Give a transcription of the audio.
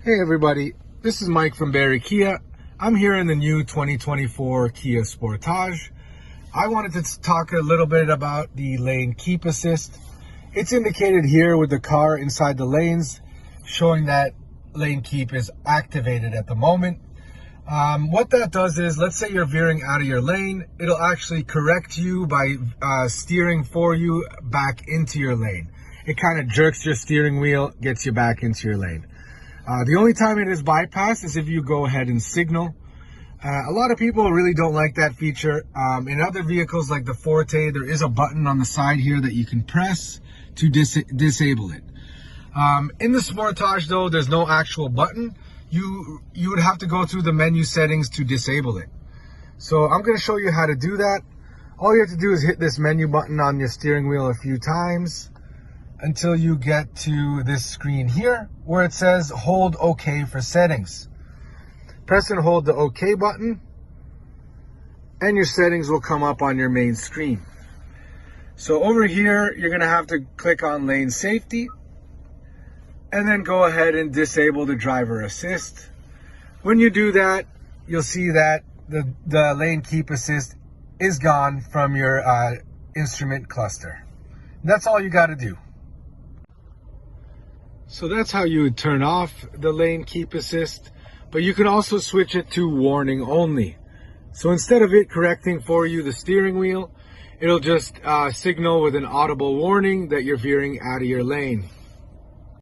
Hey everybody, this is Mike from Barrie Kia. I'm here in the new 2024 Kia Sportage. I wanted to talk a little bit about the lane keep assist. It's indicated here with the car inside the lanes, showing that lane keep is activated at the moment. What that does is, let's say you're veering out of your lane, it'll actually correct you by steering for you back into your lane. It kind of jerks your steering wheel, gets you back into your lane. The only time it is bypassed is if you go ahead and signal. A lot of people really don't like that feature. In other vehicles like the Forte, there is a button on the side here that you can press to disable it. In the Sportage though, there's no actual button. You would have to go through the menu settings to disable it. So I'm going to show you how to do that. All you have to do is hit this menu button on your steering wheel a few times until you get to this screen here where it says hold OK for settings. Press and hold the OK button and your settings will come up on your main screen. So over here, you're going to have to click on lane safety and then go ahead and disable the driver assist. When you do that, you'll see that the lane keep assist is gone from your instrument cluster. That's all you got to do. So that's how you would turn off the lane keep assist, but you can also switch it to warning only. So instead of it correcting for you the steering wheel, it'll just signal with an audible warning that you're veering out of your lane.